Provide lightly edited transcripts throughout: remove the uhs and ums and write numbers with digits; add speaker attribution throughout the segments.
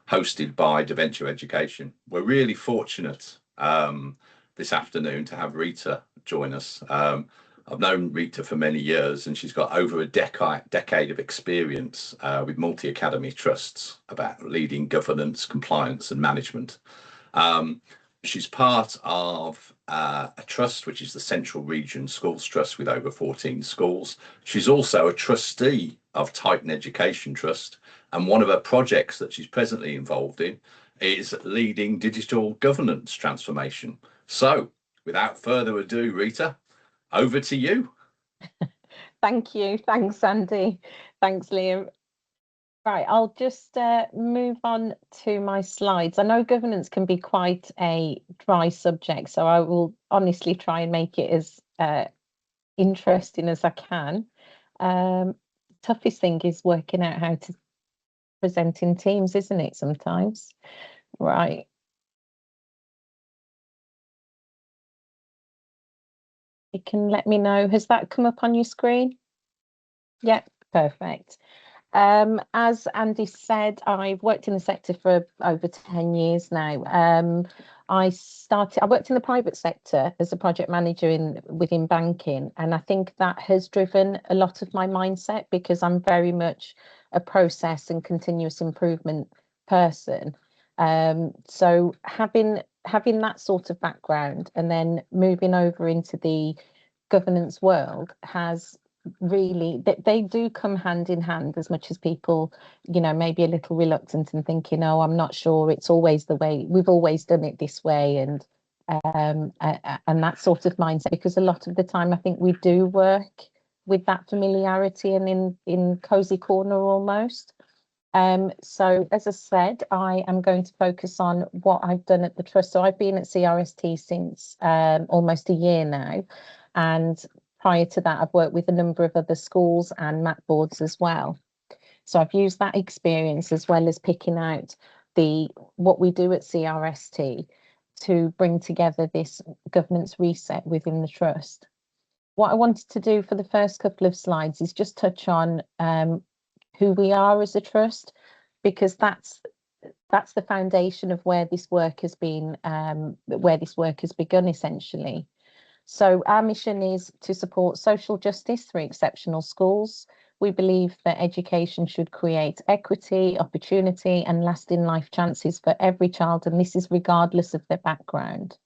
Speaker 1: hosted by Deventure Education. We're really fortunate this afternoon to have Rita join us. I've known Rita for many years, and she's got over a decade of experience with multi-academy trusts about leading governance, compliance, and management. She's part of a trust, which is the Central Region Schools Trust, with over 14 schools. She's also a trustee of Titan Education Trust, and one of her projects that she's presently involved in is leading digital governance transformation. So, without further ado, Rita, over to you.
Speaker 2: Thank you. Thanks, Andy. Thanks, Liam. Right, I'll just move on to my slides. I know governance can be quite a dry subject, so I will honestly try and make it as interesting as I can. Toughest thing is working out how to present in Teams, isn't it, sometimes? Right. You can let me know. Has that come up on your screen? Yeah, perfect. As Andy said, I've worked in the sector for over 10 years now. I worked in the private sector as a project manager within banking, and I think that has driven a lot of my mindset, because I'm very much a process and continuous improvement person. So having that sort of background and then moving over into the governance world has really, they do come hand in hand, as much as people, maybe a little reluctant and thinking, oh, I'm not sure, it's always the way, we've always done it this way, and that sort of mindset, because a lot of the time I think we do work with that familiarity and in cozy corner almost. So as I said, I am going to focus on what I've done at the trust. So I've been at CRST since almost a year now, and prior to that, I've worked with a number of other schools and MAT boards as well. So I've used that experience, as well as picking out what we do at CRST, to bring together this governance reset within the trust. What I wanted to do for the first couple of slides is just touch on who we are as a trust, because that's the foundation of where this work has been, begun essentially. So our mission is to support social justice through exceptional schools. We believe that education should create equity, opportunity, and lasting life chances for every child, and this is regardless of their background.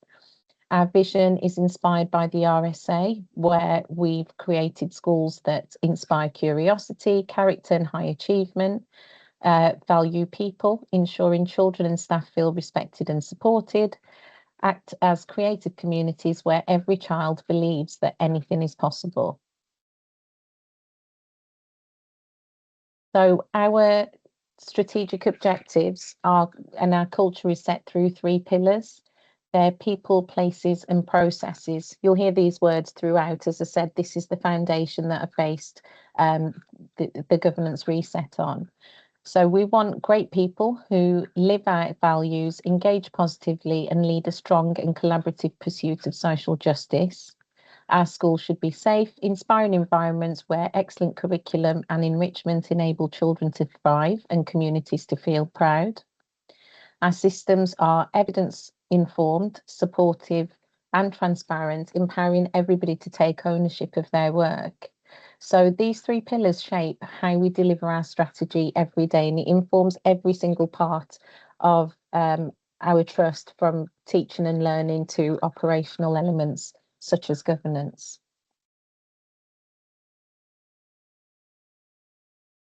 Speaker 2: Our vision is inspired by the RSA, where we've created schools that inspire curiosity, character, and high achievement, value people, ensuring children and staff feel respected and supported, act as creative communities where every child believes that anything is possible. So our strategic objectives are, and our culture is set through 3 pillars. They're people, places, and processes. You'll hear these words throughout. As I said, this is the foundation that I based the governance reset on. So we want great people who live our values, engage positively, and lead a strong and collaborative pursuit of social justice. Our schools should be safe, inspiring environments where excellent curriculum and enrichment enable children to thrive and communities to feel proud. Our systems are evidence-informed, supportive, and transparent, empowering everybody to take ownership of their work. So these 3 pillars shape how we deliver our strategy every day, and it informs every single part of our trust, from teaching and learning to operational elements such as governance.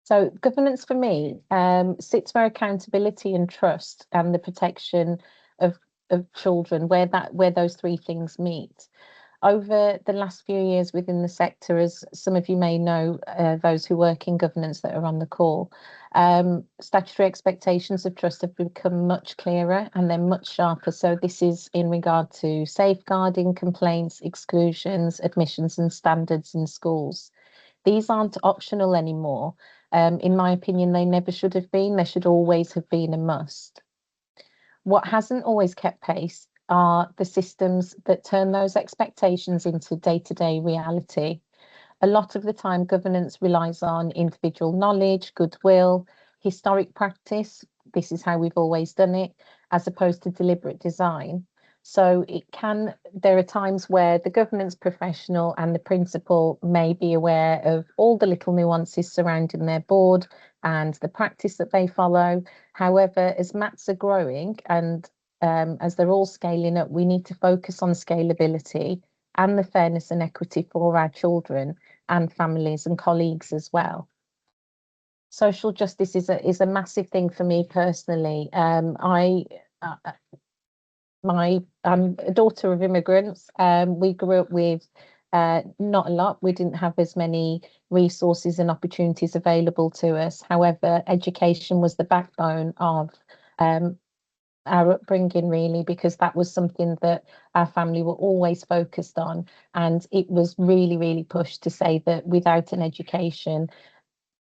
Speaker 2: So governance for me sits for accountability and trust, and the protection of children, where those 3 things meet. Over the last few years within the sector, as some of you may know, those who work in governance that are on the call, statutory expectations of trust have become much clearer and they're much sharper. So this is in regard to safeguarding, complaints, exclusions, admissions, and standards in schools. These aren't optional anymore. In my opinion, they never should have been. They should always have been a must. What hasn't always kept pace are the systems that turn those expectations into day-to-day reality. A lot of the time, governance relies on individual knowledge, goodwill, historic practice, this is how we've always done it, as opposed to deliberate design. So there are times where the governance professional and the principal may be aware of all the little nuances surrounding their board and the practice that they follow. However, as MATs are growing and as they're all scaling up, we need to focus on scalability and the fairness and equity for our children and families and colleagues as well. Social justice is a massive thing for me personally. I'm a daughter of immigrants. We grew up with not a lot. We didn't have as many resources and opportunities available to us. However, education was the backbone of our upbringing, really, because that was something that our family were always focused on. And it was really, really pushed to say that without an education,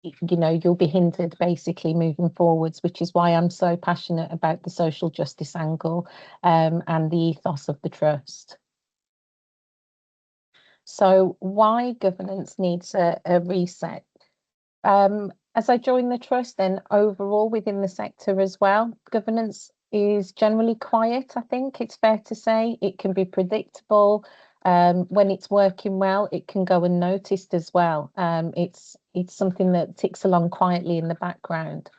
Speaker 2: you'll be hindered basically moving forwards, which is why I'm so passionate about the social justice angle and the ethos of the trust. So why governance needs a reset? As I joined the trust, then overall within the sector as well, governance is generally quiet. I think it's fair to say it can be predictable. When it's working well, it can go unnoticed as well. It's something that ticks along quietly in the background.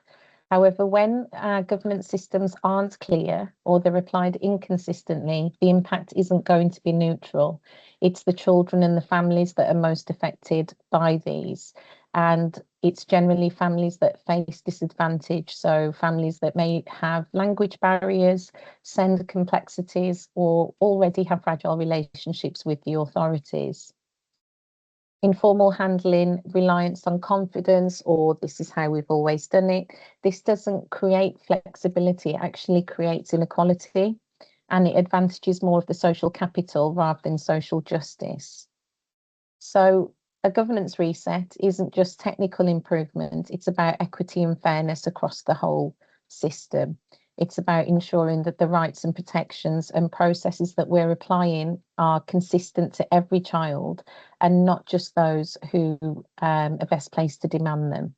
Speaker 2: However, when our governance systems aren't clear or they're applied inconsistently, the impact isn't going to be neutral. It's the children and the families that are most affected by these. And it's generally families that face disadvantage. So families that may have language barriers, send complexities, or already have fragile relationships with the authorities. Informal handling, reliance on confidence, or this is how we've always done it. This doesn't create flexibility, it actually creates inequality, and it advantages more of the social capital rather than social justice. So a governance reset isn't just technical improvement, it's about equity and fairness across the whole system. It's about ensuring that the rights and protections and processes that we're applying are consistent to every child and not just those who are best placed to demand them.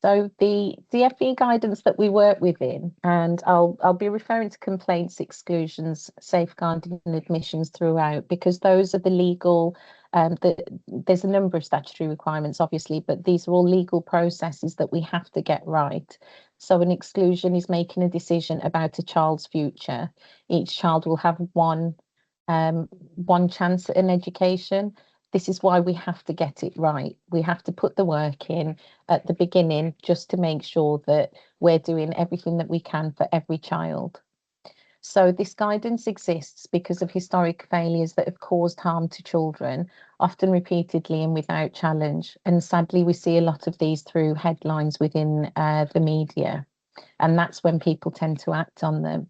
Speaker 2: So the DfE guidance that we work within, and I'll be referring to complaints, exclusions, safeguarding and admissions throughout, because those are the legal, there's a number of statutory requirements, obviously, but these are all legal processes that we have to get right. So an exclusion is making a decision about a child's future. Each child will have one chance at an education. This is why we have to get it right. We have to put the work in at the beginning just to make sure that we're doing everything that we can for every child. So this guidance exists because of historic failures that have caused harm to children, often repeatedly and without challenge. And sadly, we see a lot of these through headlines within the media, and that's when people tend to act on them.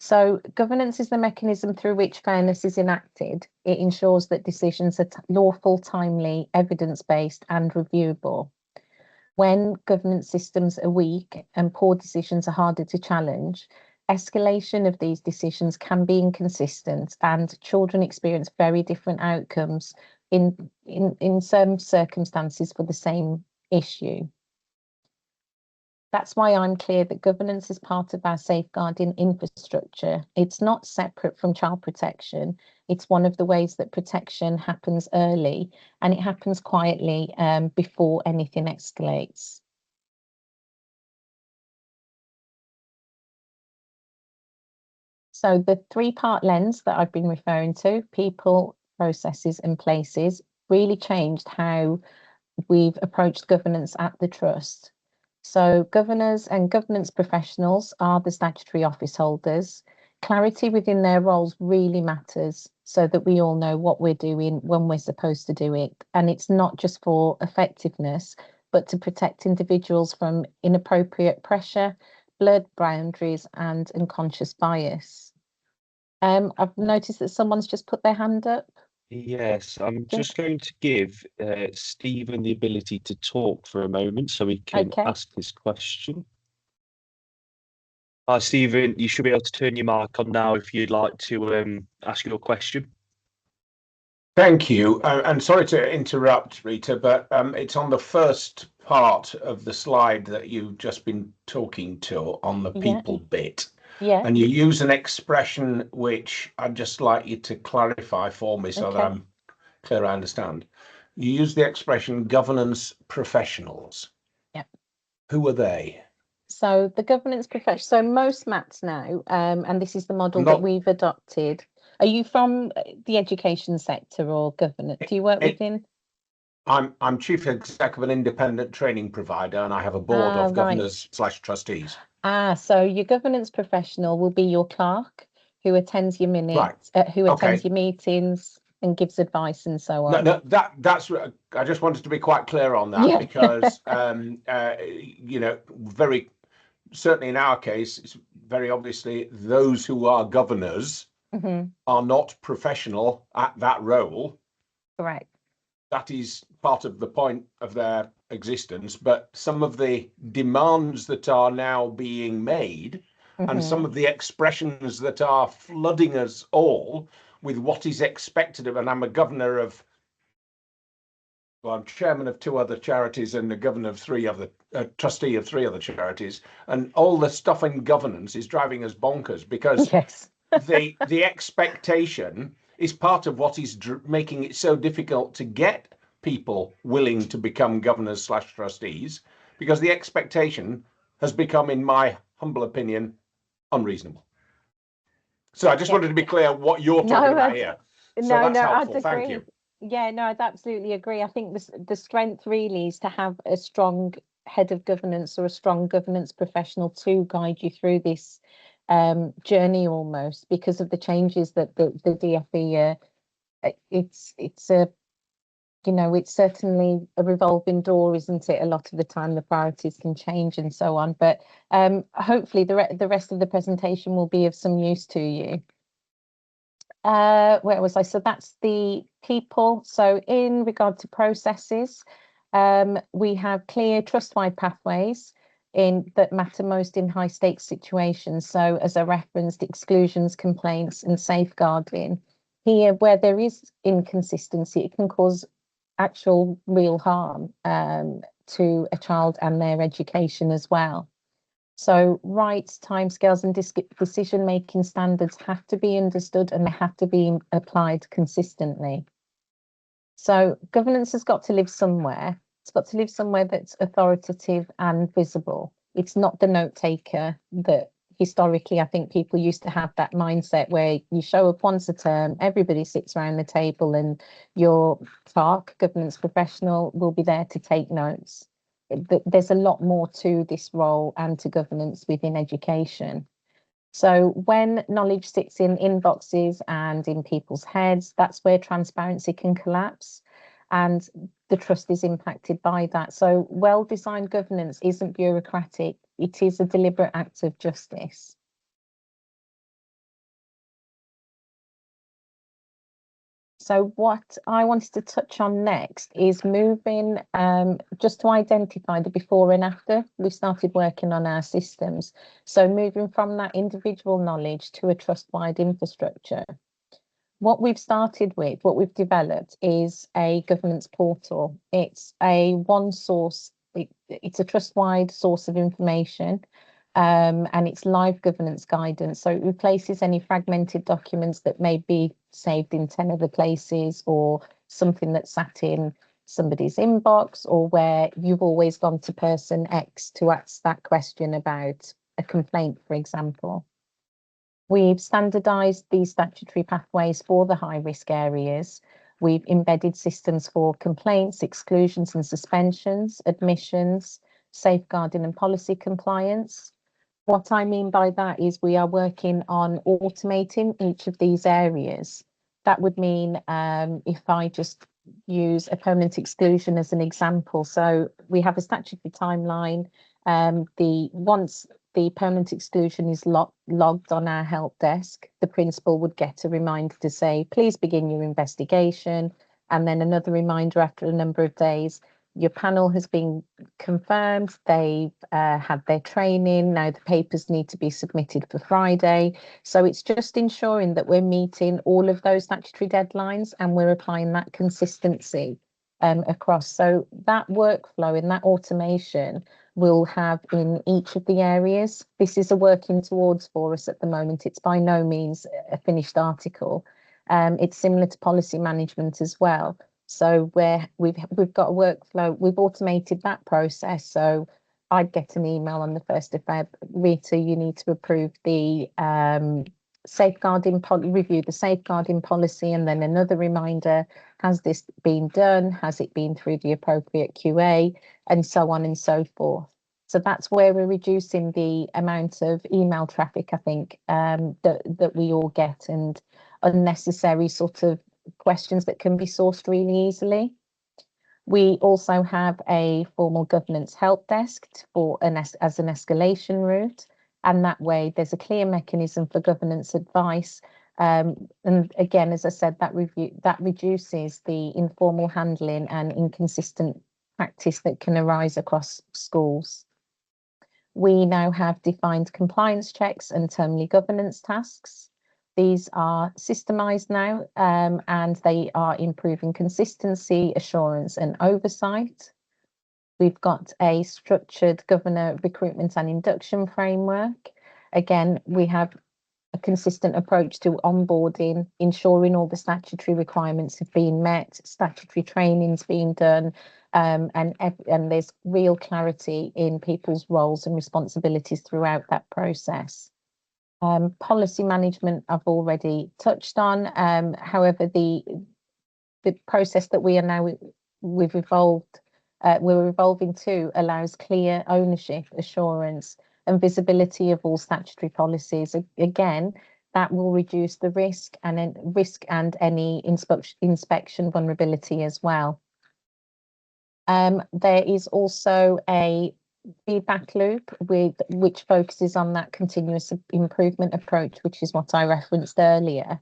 Speaker 2: So governance is the mechanism through which fairness is enacted. It ensures that decisions are lawful, timely, evidence-based and reviewable. When governance systems are weak and poor decisions are harder to challenge, escalation of these decisions can be inconsistent and children experience very different outcomes in some circumstances for the same issue. That's why I'm clear that governance is part of our safeguarding infrastructure. It's not separate from child protection. It's one of the ways that protection happens early, and it happens quietly before anything escalates. So the three-part lens that I've been referring to, people, processes and places, really changed how we've approached governance at the trust. So governors and governance professionals are the statutory office holders. Clarity within their roles really matters so that we all know what we're doing when we're supposed to do it. And it's not just for effectiveness, but to protect individuals from inappropriate pressure, blurred boundaries and unconscious bias. I've noticed that someone's just put their hand up.
Speaker 3: Yes, I'm just going to give Stephen the ability to talk for a moment so he can ask his question. Hi, Stephen, you should be able to turn your mic on now if you'd like to ask your question.
Speaker 4: Thank you. And sorry to interrupt, Rita, but it's on the first part of the slide that you've just been talking to on the people bit.
Speaker 2: Yeah.
Speaker 4: And you use an expression which I'd just like you to clarify for me so that I'm clear I understand. You use the expression governance professionals.
Speaker 2: Yeah.
Speaker 4: Who are they?
Speaker 2: So the governance profession. So most MATs now, and this is the model that we've adopted. Are you from the education sector or governance? Do you work within?
Speaker 4: I'm chief exec of an independent training provider, and I have a board of governors/trustees.
Speaker 2: So your governance professional will be your clerk who attends your minutes, who attends your meetings and gives advice and so on.
Speaker 4: No, that's. I just wanted to be quite clear on that because, you know, very certainly in our case, it's very obviously those who are governors are not professional at that role.
Speaker 2: Correct.
Speaker 4: That is part of the point of their existence, but some of the demands that are now being made and some of the expressions that are flooding us all with what is expected of, and I'm a governor of, well, I'm chairman of 2 other charities and a governor of 3 other, trustee of 3 other charities, and all the stuff in governance is driving us bonkers because the expectation is part of what is making it so difficult to get people willing to become governors/trustees, because the expectation has become, in my humble opinion, unreasonable. So I just wanted to be clear what you're talking about here. So that's helpful. Thank you.
Speaker 2: Yeah, no, I'd absolutely agree. I think the strength really is to have a strong head of governance or a strong governance professional to guide you through this journey almost, because of the changes that the DFE, it's a, you know, it's certainly a revolving door, isn't it? A lot of the time the priorities can change and so on, but hopefully the rest of the presentation will be of some use to you. Where was I? So that's the people. So in regard to processes, we have clear trust-wide pathways that matter most in high stakes situations. So as I referenced, exclusions, complaints and safeguarding. Here, where there is inconsistency, it can cause actual real harm to a child and their education as well. So rights, timescales and decision-making standards have to be understood and they have to be applied consistently. So governance has got to live somewhere. It's got to live somewhere that's authoritative and visible. It's not the note taker that historically I think people used to have that mindset where you show up once a term, everybody sits around the table and your clerk, governance professional will be there to take notes. There's a lot more to this role and to governance within education. So when knowledge sits in inboxes and in people's heads, that's where transparency can collapse and the trust is impacted by that. So well-designed governance isn't bureaucratic, it is a deliberate act of justice. So what I wanted to touch on next is moving, just to identify the before and after we started working on our systems. So moving from that individual knowledge to a trust-wide infrastructure. What we've started with, what we've developed is a governance portal. It's a one source, it's a trust-wide source of information. And it's live governance guidance. So it replaces any fragmented documents that may be saved in 10 other places or something that's sat in somebody's inbox or where you've always gone to person X to ask that question about a complaint, for example. We've standardized these statutory pathways for the high risk areas. We've embedded systems for complaints, exclusions and suspensions, admissions, safeguarding and policy compliance. What I mean by that is we are working on automating each of these areas. That would mean if I just use a permanent exclusion as an example. So we have a statutory timeline. Once the permanent exclusion is logged on our help desk, the principal would get a reminder to say, please begin your investigation. And then another reminder after a number of days, your panel has been confirmed, they've had their training, now the papers need to be submitted for Friday. So it's just ensuring that we're meeting all of those statutory deadlines and we're applying that consistency across. So that workflow and that automation will have in each of the areas. This is a working towards for us at the moment. It's by no means a finished article. It's similar to policy management as well. So we've got a workflow, we've automated that process. So I'd get an email on the 1st of Feb, Rita, you need to approve the review the safeguarding policy, and then another reminder, has this been done? Has it been through the appropriate QA? And so on and so forth. So that's where we're reducing the amount of email traffic, I think, that we all get, and unnecessary sort of questions that can be sourced really easily. We also have a formal governance help desk as an escalation route, and that way there's a clear mechanism for governance advice. And again, as I said, that reduces the informal handling and inconsistent practice that can arise across schools. We now have defined compliance checks and termly governance tasks. These are systemised now, and they are improving consistency, assurance and oversight. We've got a structured governor recruitment and induction framework. Again, we have a consistent approach to onboarding, ensuring all the statutory requirements have been met, statutory training's being done, and there's real clarity in people's roles and responsibilities throughout that process. Policy management I've already touched on. However, the process that we're evolving to allows clear ownership, assurance and visibility of all statutory policies. Again, that will reduce the risk and any inspection vulnerability as well. There is also a feedback loop which focuses on that continuous improvement approach, which is what I referenced earlier.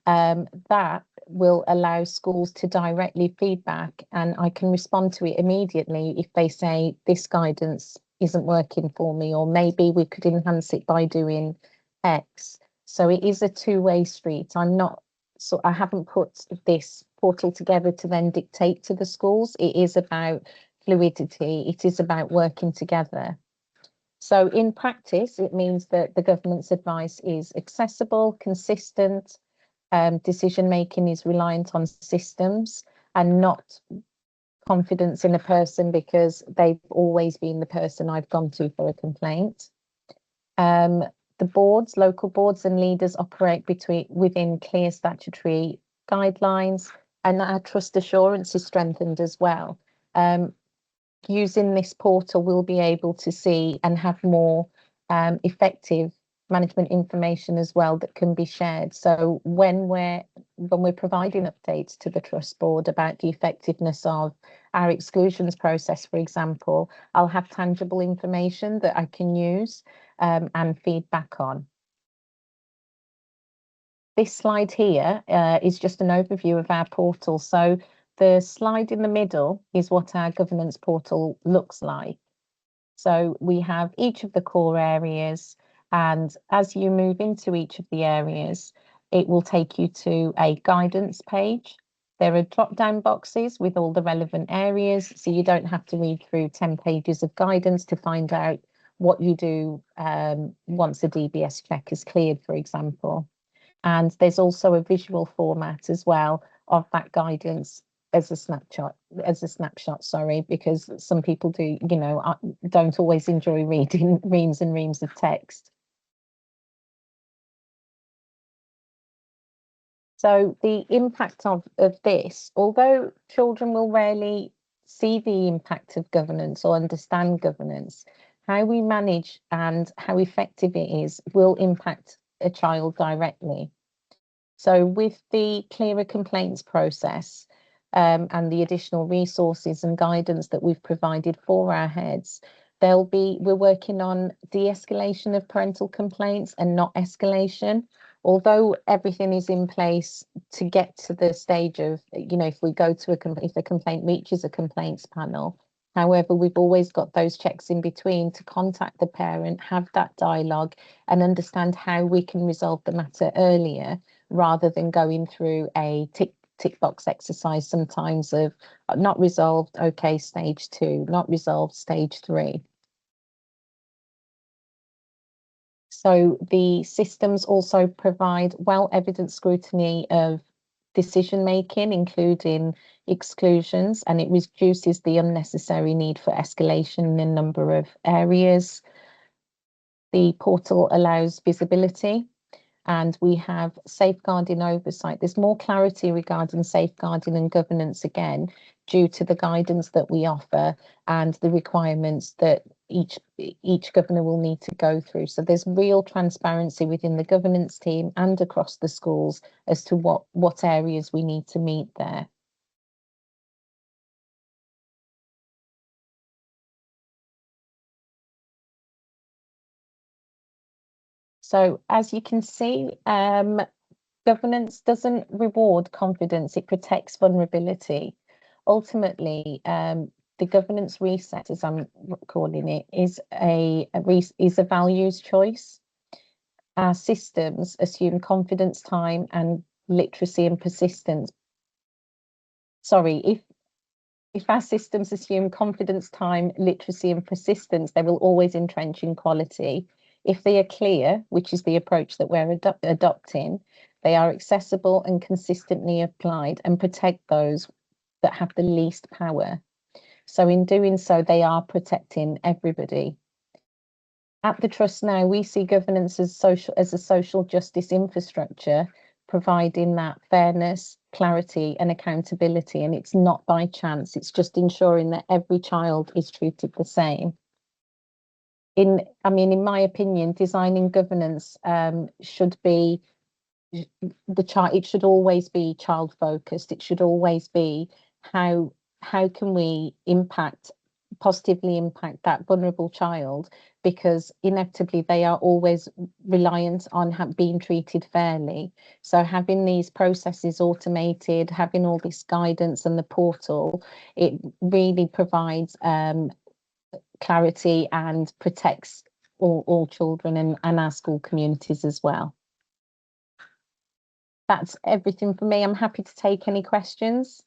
Speaker 2: That will allow schools to directly feedback, and I can respond to it immediately if they say this guidance isn't working for me, or maybe we could enhance it by doing X. So it is a two-way street. I haven't put this portal together to then dictate to the schools. It is about fluidity. It is about working together. So in practice, it means that the government's advice is accessible, consistent, decision making is reliant on systems and not confidence in a person because they've always been the person I've gone to for a complaint. The boards, local boards and leaders operate within clear statutory guidelines, and our trust assurance is strengthened as well. Using this portal, we'll be able to see and have more effective management information as well that can be shared. So when we're providing updates to the trust board about the effectiveness of our exclusions process, for example, I'll have tangible information that I can use and feedback on. This slide here is just an overview of our portal. So the slide in the middle is what our governance portal looks like. So we have each of the core areas, and as you move into each of the areas, it will take you to a guidance page. There are drop-down boxes with all the relevant areas, so you don't have to read through 10 pages of guidance to find out what you do once a DBS check is cleared, for example. And there's also a visual format as well of that guidance as a snapshot, sorry, because some people don't always enjoy reading reams and reams of text. So the impact of this, although children will rarely see the impact of governance or understand governance, how we manage and how effective it is will impact a child directly. So with the clearer complaints process and the additional resources and guidance that we've provided for our heads, we're working on de-escalation of parental complaints and not escalation. although everything is in place to get to the stage of, you know, if we go to if a complaint reaches a complaints panel, however, we've always got those checks in between to contact the parent, have that dialogue and understand how we can resolve the matter earlier, rather than going through a tick box exercise sometimes of not resolved, okay, stage 2, not resolved, stage 3. So the systems also provide well-evidenced scrutiny of decision making, including exclusions, and it reduces the unnecessary need for escalation in a number of areas. The portal allows visibility, and we have safeguarding oversight. There's more clarity regarding safeguarding and governance, again, due to the guidance that we offer and the requirements that each governor will need to go through. So there's real transparency within the governance team and across the schools as to what areas we need to meet there. So as you can see, governance doesn't reward confidence, it protects vulnerability. Ultimately, the governance reset, as I'm calling it, is a values choice. Our systems assume confidence, time, and literacy and persistence. Sorry, if our systems assume confidence, time, literacy, and persistence, they will always entrench in quality. If they are clear, which is the approach that we're adopting, they are accessible and consistently applied and protect those that have the least power. So in doing so, they are protecting everybody. At the Trust now, we see governance as a social justice infrastructure, providing that fairness, clarity and accountability. And it's not by chance, it's just ensuring that every child is treated the same. In my opinion, designing governance should be it should always be child focused. It should always be how can we positively impact that vulnerable child, because inevitably they are always reliant on being treated fairly. So having these processes automated, having all this guidance and the portal, it really provides clarity and protects all children and our school communities as well. That's everything for me. I'm happy to take any questions.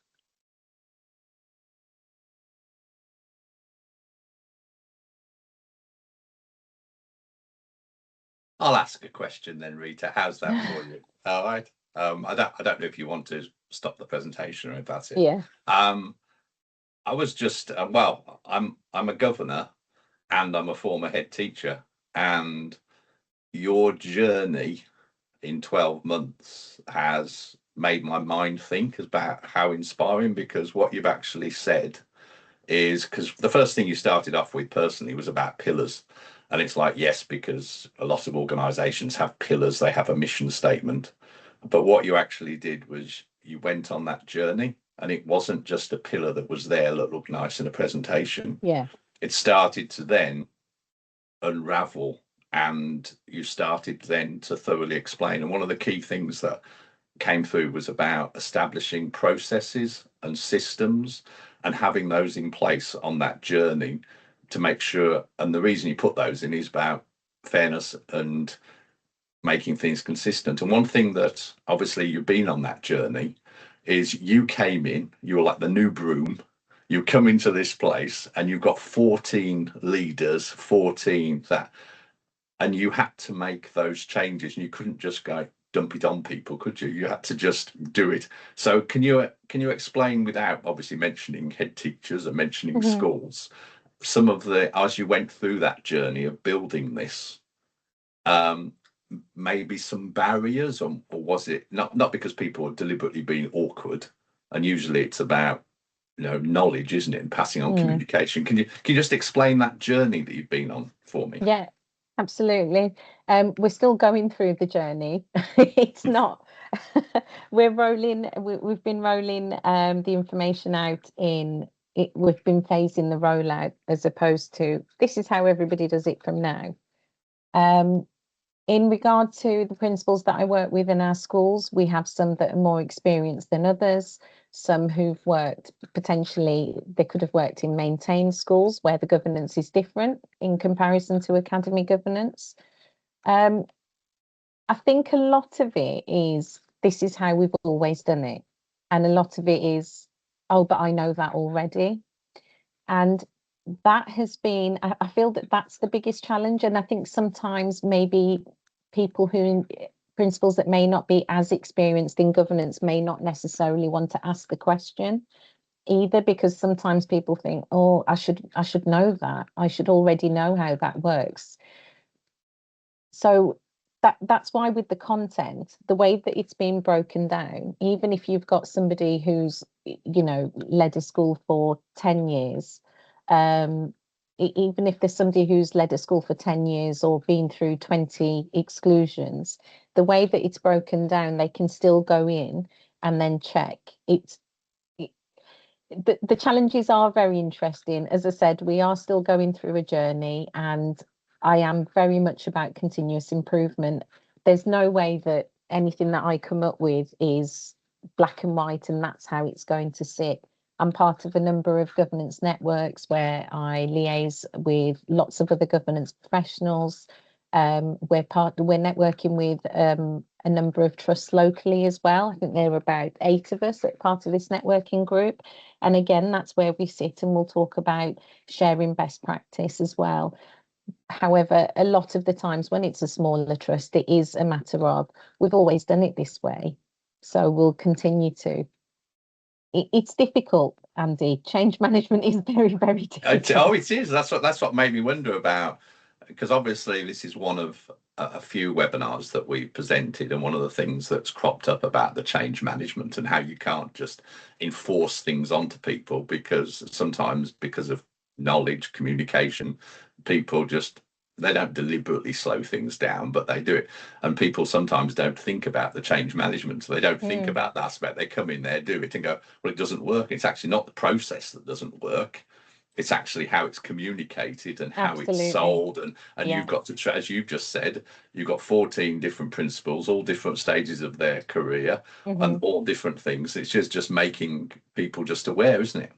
Speaker 1: I'll ask a question then, Rita. How's that for you? All right. I don't know if you want to stop the presentation or if that's it.
Speaker 2: Yeah.
Speaker 1: I was just well, I'm a governor and I'm a former head teacher, and your journey in 12 months has made my mind think about how inspiring, because what you've actually said is, because the first thing you started off with personally was about pillars. And it's like, yes, because a lot of organizations have pillars, they have a mission statement. But what you actually did was you went on that journey, and it wasn't just a pillar that was there that looked nice in a presentation.
Speaker 2: Yeah.
Speaker 1: It started to then unravel, and you started then to thoroughly explain. And one of the key things that came through was about establishing processes and systems and having those in place on that journey to make sure. And the reason you put those in is about fairness and making things consistent. And one thing that obviously you've been on that journey is you came in, you were like the new broom. You come into this place and you've got 14 leaders, 14 that, and you had to make those changes, and you couldn't just go dump it on people, could you? You had to just do it. So can you explain, without obviously mentioning head teachers and mentioning schools, some of the, as you went through that journey of building this, maybe some barriers, or was it not because people are deliberately being awkward? And usually it's about, knowledge, isn't it, and passing on communication. Can you just explain that journey that you've been on for me?
Speaker 2: Yeah, absolutely. We're still going through the journey. It's not we've been rolling the information out in it. We've been phasing the rollout, as opposed to this is how everybody does it from now. In regard to the principals that I work with in our schools, we have some that are more experienced than others, some who've worked, potentially they could have worked in maintained schools where the governance is different in comparison to academy governance. I think a lot of it is, this is how we've always done it. And a lot of it is, oh, but I know that already. And that has been, I feel that that's the biggest challenge. And I think sometimes maybe principals that may not be as experienced in governance may not necessarily want to ask the question either, because sometimes people think, oh, I should know that. I should already know how that works. So that's why with the content, the way that it's been broken down, even if you've got somebody who's, you know, led a school for 10 years, even if there's somebody who's led a school for 10 years or been through 20 exclusions, the way that it's broken down, they can still go in and then check. The challenges are very interesting. As I said, we are still going through a journey, and I am very much about continuous improvement. There's no way that anything that I come up with is black and white and that's how it's going to sit. I'm part of a number of governance networks where I liaise with lots of other governance professionals. We're networking with a number of trusts locally as well. I think there are about 8 of us at part of this networking group. And again, that's where we sit and we'll talk about sharing best practice as well. However, a lot of the times when it's a smaller trust, it is a matter of, we've always done it this way, so we'll continue to. It's difficult, Andy. Change management is very, very difficult.
Speaker 1: Oh, it is. That's what made me wonder about, because obviously this is one of a few webinars that we presented, and one of the things that's cropped up about the change management and how you can't just enforce things onto people, because sometimes, because of knowledge, communication, people just, they don't deliberately slow things down, but they do it. And people sometimes don't think about the change management. So they don't think about that aspect. They come in there, do it and go, well, it doesn't work. It's actually not the process that doesn't work. It's actually how it's communicated and how it's sold. And yeah. You've got to, as you've just said, you've got 14 different principals, all different stages of their career, and all different things. It's just making people just aware, isn't it?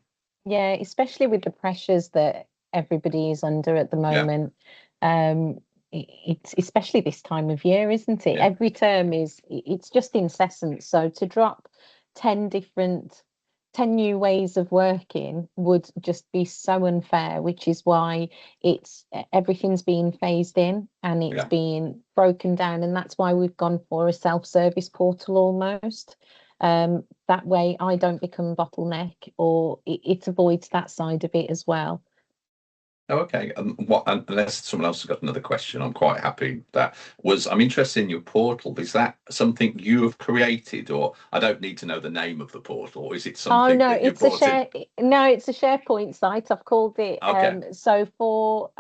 Speaker 2: Yeah, especially with the pressures that everybody is under at the moment. Yeah. It's especially this time of year, isn't it? Yeah. Every term it's just incessant. So to drop 10 new ways of working would just be so unfair, which is why everything's being phased in and it's being broken down. And that's why we've gone for a self-service portal almost. That way I don't become bottleneck, or it avoids that side of it as well.
Speaker 1: Oh, okay. Unless someone else has got another question, I'm quite happy. I'm interested in your portal. Is that something you have created, or I don't need to know the name of the portal, or is it something that you brought in?
Speaker 2: No, it's a SharePoint site. I've called it.
Speaker 1: Okay.
Speaker 2: So for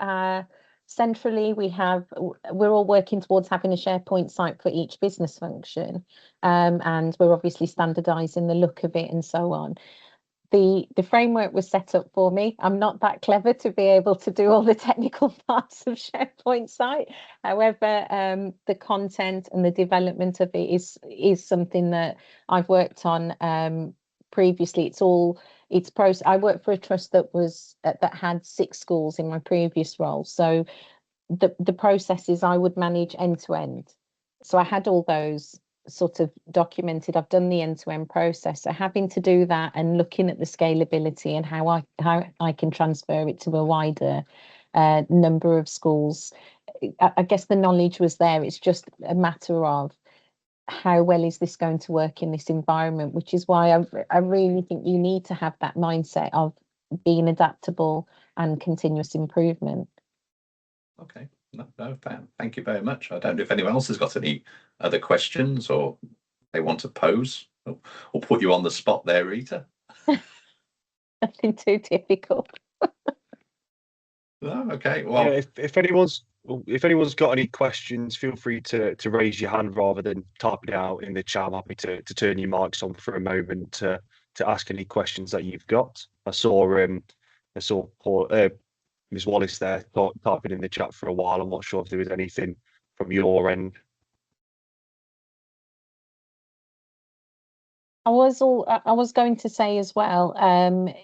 Speaker 2: centrally, we're all working towards having a SharePoint site for each business function, and we're obviously standardising the look of it and so on. The framework was set up for me. I'm not that clever to be able to do all the technical parts of SharePoint site. However, the content and the development of it is something that I've worked on previously. I worked for a trust that had 6 schools in my previous role. So the processes I would manage end to end. So I had all those sort of documented. I've done the end-to-end process. So having to do that and looking at the scalability and how I can transfer it to a wider number of schools, I guess the knowledge was there. It's just a matter of how well is this going to work in this environment, which is why I really think you need to have that mindset of being adaptable and continuous improvement.
Speaker 1: Okay. No, thank you very much. I don't know if anyone else has got any other questions or they want to pose, or put you on the spot there, Rita.
Speaker 2: Nothing too difficult.
Speaker 1: No, okay. Well,
Speaker 3: yeah, if anyone's got any questions, feel free to raise your hand rather than type it out in the chat. I'm happy to turn your mics on for a moment to ask any questions that you've got. I saw Paul, Ms. Wallace there typing in the chat for a while. I'm not sure if there was anything from your end?
Speaker 2: I was going to say as well,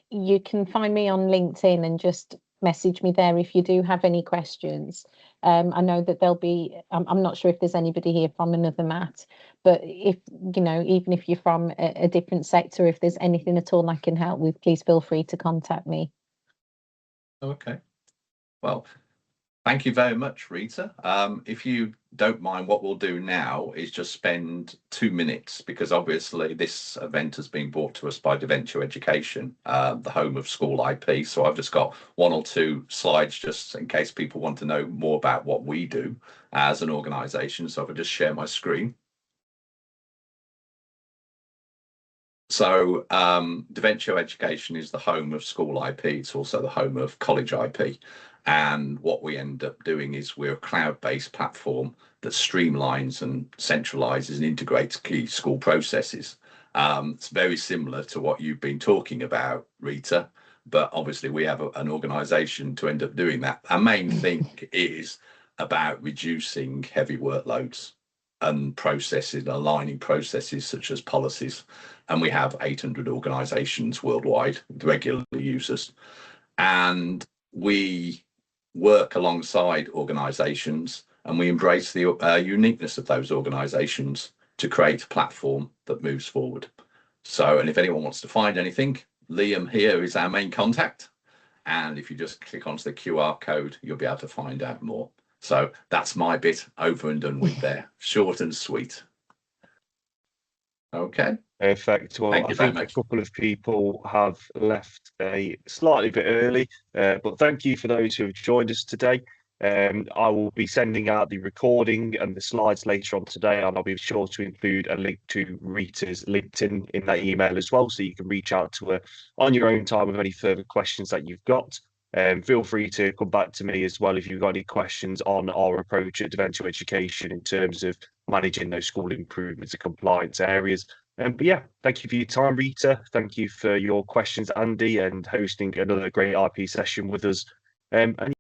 Speaker 2: you can find me on LinkedIn and just message me there if you do have any questions. I know that there'll be, I'm not sure if there's anybody here from another MAT, but if, you know, even if you're from a different sector, if there's anything at all I can help with, please feel free to contact me.
Speaker 1: Okay. Well, thank you very much, Rita. If you don't mind, what we'll do now is just spend 2 minutes, because obviously this event has been brought to us by Deventure Education, the home of school IP. So I've just got 1 or 2 slides just in case people want to know more about what we do as an organisation. So if I just share my screen. So Deventure Education is the home of school IP. It's also the home of college IP. And what we end up doing is we're a cloud-based platform that streamlines and centralizes and integrates key school processes. It's very similar to what you've been talking about, Rita, but obviously we have an organization to end up doing that. Our main thing is about reducing heavy workloads and processes, aligning processes such as policies. And we have 800 organizations worldwide, regular users. And we work alongside organizations, and we embrace the uniqueness of those organizations to create a platform that moves forward. So, and if anyone wants to find anything, Liam here is our main contact. And if you just click onto the QR code, you'll be able to find out more. So that's my bit over and done with there. Short and sweet. Okay.
Speaker 3: Perfect. Well, I think a couple of people have left a slightly bit early, but thank you for those who have joined us today. I will be sending out the recording and the slides later on today, and I'll be sure to include a link to Rita's LinkedIn in that email as well, so you can reach out to her on your own time with any further questions that you've got. Feel free to come back to me as well if you've got any questions on our approach at Deventure Education in terms of managing those school improvements and compliance areas. But yeah, thank you for your time, Rita. Thank you for your questions, Andy, and hosting another great IP session with us. And